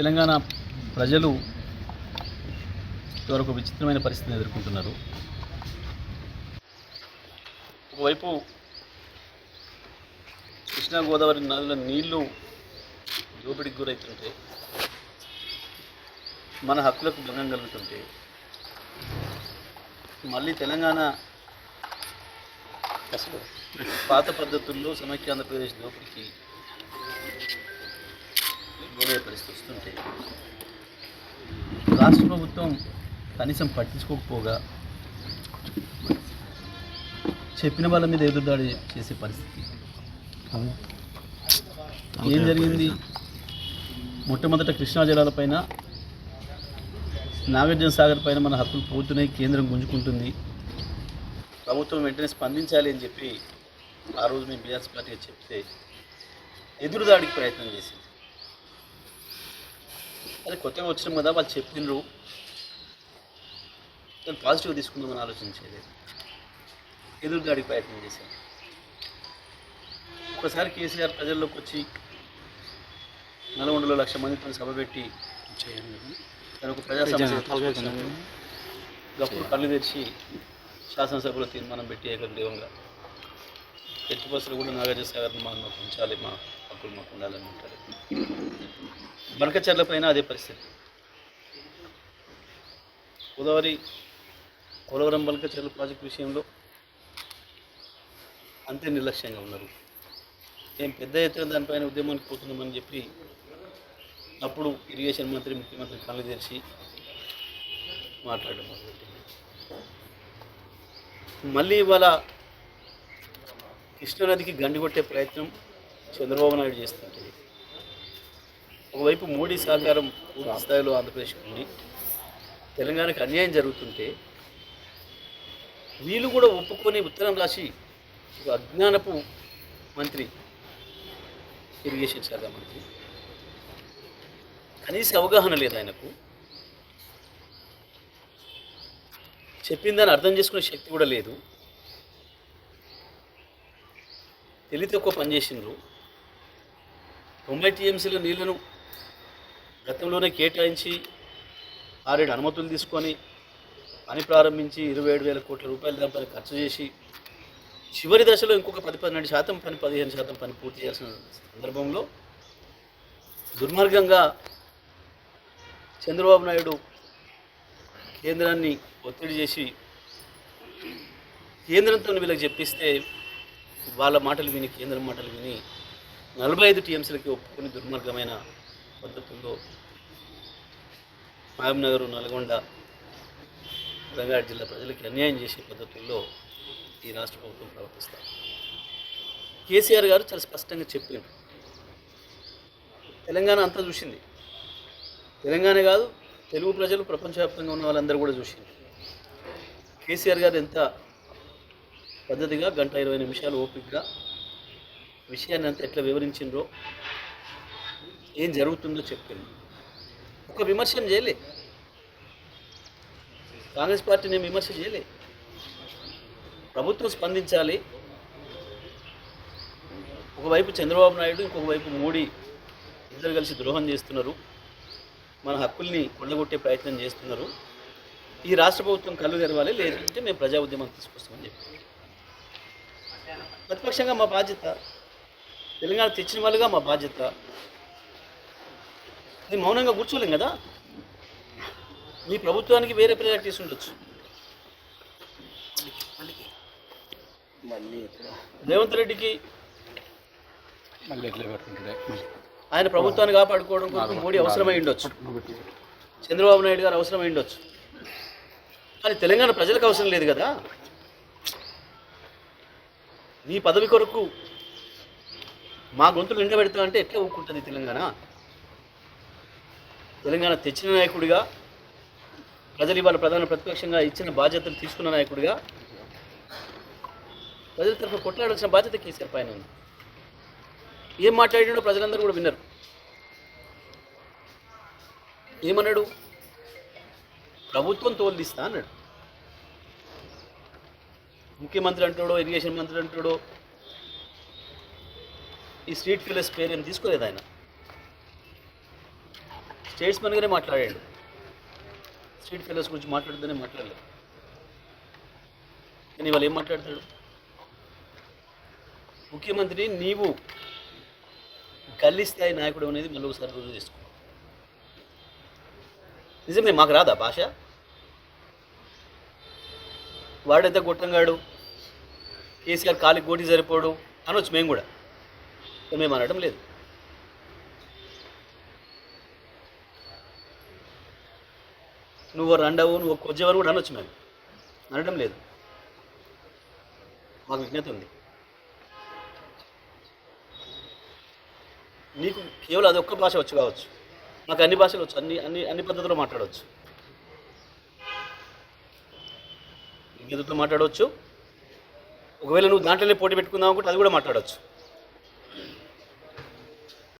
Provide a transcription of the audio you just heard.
తెలంగాణ ప్రజలు ఇదివరకు విచిత్రమైన పరిస్థితిని ఎదుర్కొంటున్నారు. ఒకవైపు కృష్ణా గోదావరి నదుల నీళ్లు దోపిడీకి గురవుతుంటే, మన హక్కులకు భంగం కలుగుతుంటే, మళ్ళీ తెలంగాణ అసలు పాత పద్ధతుల్లో సమైక్య ఆంధ్రప్రదేశ్ దోపిడీకి గురయ్యే పరిస్థితి వస్తుంటే రాష్ట్ర ప్రభుత్వం కనీసం పట్టించుకోకపోగా చెప్పిన వాళ్ళ మీద ఎదురుదాడి చేసే పరిస్థితి. ఏం జరిగింది? మొట్టమొదట కృష్ణా జలాలపైన, నాగార్జున సాగర్ పైన మన హక్కులు పోతున్నాయి, కేంద్రం గుంజుకుంటుంది, ప్రభుత్వం వెంటనే స్పందించాలి అని చెప్పి ఆ రోజు మేము బీఆర్ఎస్ పార్టీగా చెప్తే ఎదురుదాడికి ప్రయత్నం చేసింది. అది కొత్తగా వచ్చినాం కదా, వాళ్ళు చెప్పిండ్రు, నేను పాజిటివ్ తీసుకుందామని ఆలోచించేది, ఎదురుదాడికి ప్రయత్నం చేశాను. ఒకసారి కేసీఆర్ ప్రజల్లోకి వచ్చి నల్గొండలో 1,00,000 మందితో సభ పెట్టి తను ఒక ప్రజా సమస్య గప్పుడు కళ్ళు తెరిచి శాసనసభలో తీర్మానం పెట్టి ఏకగ్రీవంగా ఎట్టి బస్సులు కూడా నాగార్జున సాగర్ని మాకు ఉంచాలి, మా హక్కులు మాకు ఉండాలని ఉంటారు. బనకచెర్ల పైన అదే పరిస్థితి. గోదావరి పోలవరం బనకచెర్ల ప్రాజెక్టు విషయంలో అంతే నిర్లక్ష్యంగా ఉన్నారు. ఏం పెద్ద ఎత్తున దానిపైన ఉద్యమానికి పోతున్నామని చెప్పి అప్పుడు ఇరిగేషన్ మంత్రి, ముఖ్యమంత్రి కళ్ళు తెరిచి మాట్లాడడం మొదలుపెట్టింది. మళ్ళీ ఇవాళ కృష్ణానదికి గండి కొట్టే ప్రయత్నం చంద్రబాబు నాయుడు చేస్తుంటే, ఒకవైపు మోడీ సహకారం పూర్తి స్థాయిలో ఆంధ్రప్రదేశ్కి ఉండి తెలంగాణకు అన్యాయం జరుగుతుంటే వీళ్ళు కూడా ఒప్పుకొని ఉత్తరం రాసి ఒక అజ్ఞానపు మంత్రి, ఇరిగేషన్ శాఖ మంత్రి, కనీస అవగాహన లేదు ఆయనకు, చెప్పిందని అర్థం చేసుకునే శక్తి కూడా లేదు, తెలివి తక్కువ పనిచేసిండ్రు. 90 టీఎంసీల నీళ్లను గతంలోనే కేటాయించి 6-7 అనుమతులు తీసుకొని పని ప్రారంభించి 27,000 కోట్ల రూపాయలు దానిపైన ఖర్చు చేసి చివరి దశలో ఇంకొక 10-12% పని, 15% పని పూర్తి చేయాల్సిన సందర్భంలో దుర్మార్గంగా చంద్రబాబు నాయుడు కేంద్రాన్ని ఒత్తిడి చేసి కేంద్రంతో వీళ్ళకి చెప్పిస్తే వాళ్ళ మాటలు విని, కేంద్రం మాటలు విని 45 టీఎంసీలకి ఒప్పుకొని దుర్మార్గమైన పద్ధతుల్లో మహబూబ్నగర్, నల్గొండ, రంగారెడ్డి జిల్లా ప్రజలకి అన్యాయం చేసే పద్ధతుల్లో ఈ రాష్ట్ర ప్రభుత్వం ప్రవర్తిస్తారు. కేసీఆర్ గారు చాలా స్పష్టంగా చెప్పారు, తెలంగాణ అంతా చూసింది, తెలంగాణ కాదు తెలుగు ప్రజలు ప్రపంచవ్యాప్తంగా ఉన్న వాళ్ళందరూ కూడా చూసింది. కేసీఆర్ గారు ఎంత పద్ధతిగా 1:20 నిమిషాలు ఓపికగా విషయాన్ని అంతా ఎట్లా వివరించిండ్రో, ఏం జరుగుతుందో చెప్పింది. ఒక విమర్శను చేయలే, కాంగ్రెస్ పార్టీని విమర్శ చేయలే. ప్రభుత్వం స్పందించాలి, ఒకవైపు చంద్రబాబు నాయుడు, ఇంకొక వైపు మోడీ ఇద్దరు కలిసి ద్రోహం చేస్తున్నారు, మన హక్కుల్ని కొల్లగొట్టే ప్రయత్నం చేస్తున్నారు, ఈ రాష్ట్ర ప్రభుత్వం కళ్ళు తెరవాలి, లేదంటే మేము ప్రజా ఉద్యమం తీసుకొస్తామని చెప్పి ప్రతిపక్షంగా మా బాధ్యత, తెలంగాణ తెచ్చిన వాళ్ళుగా మా బాధ్యత. ఇది మౌనంగా కూర్చోలేం కదా. మీ ప్రభుత్వానికి వేరే ప్రయారిటీస్ ఉండొచ్చు. రేవంత్ రెడ్డికి ఆయన ప్రభుత్వాన్ని కాపాడుకోవడం కోసం మోడీ అవసరమై ఉండొచ్చు, చంద్రబాబు నాయుడు గారు అవసరమై ఉండొచ్చు, కానీ తెలంగాణ ప్రజలకు అవసరం లేదు కదా. నీ పదవి కొరకు మా గొంతులు నిండబెడతా అంటే ఎట్లా ఊరుకుంటుంది తెలంగాణ? తెలంగాణ తెచ్చిన నాయకుడిగా, ప్రజలు ఇవాళ ప్రధాన ప్రతిపక్షంగా ఇచ్చిన బాధ్యతలు తీసుకున్న నాయకుడిగా ప్రజల తరఫున కొట్లాడాల్సిన బాధ్యత కేసీఆర్ పైన ఉంది. ఏం మాట్లాడినాడో ప్రజలందరూ కూడా విన్నారు. ఏమన్నాడు? ప్రభుత్వం తోలుదిస్తా అన్నాడు. ముఖ్యమంత్రి అంటాడో, ఇరిగేషన్ మంత్రి అంటాడో, ఈ స్ట్రీట్ ఫిల్లర్స్ పేరు ఏం తీసుకోలేదు ఆయన. స్టేట్స్మెన్గానే మాట్లాడాడు. స్ట్రీట్ ఫెలోస్ గురించి మాట్లాడుతూనే మాట్లాడలేదు. కానీ ఇవాళ ఏం మాట్లాడతాడు? ముఖ్యమంత్రి నీవు గల్లీ స్థాయి నాయకుడు అనేది మళ్ళీ ఒకసారి రుజువు చేసుకో. నిజమే, మాకు రాదా భాష? వాడెంత గొట్టంగాడు, కేసీఆర్ కాలికి గోటి సరిపోడు అనొచ్చు మేము కూడా. మేము అనడం లేదు. నువ్వు రండవు, నువ్వు కొజ్జవని కూడా అనొచ్చు, మేము అనడం లేదు. మాకు విజ్ఞత ఉంది. నీకు కేవలం అది ఒక్క భాష వచ్చు కావచ్చు, నాకు అన్ని భాషలు వచ్చు, అన్ని అన్ని అన్ని పద్ధతుల్లో మాట్లాడవచ్చు. విజ్ఞతతో మాట్లాడవచ్చు. ఒకవేళ నువ్వు దాంట్లోనే పోటీ పెట్టుకుందాం అనుకుంటే అది కూడా మాట్లాడవచ్చు.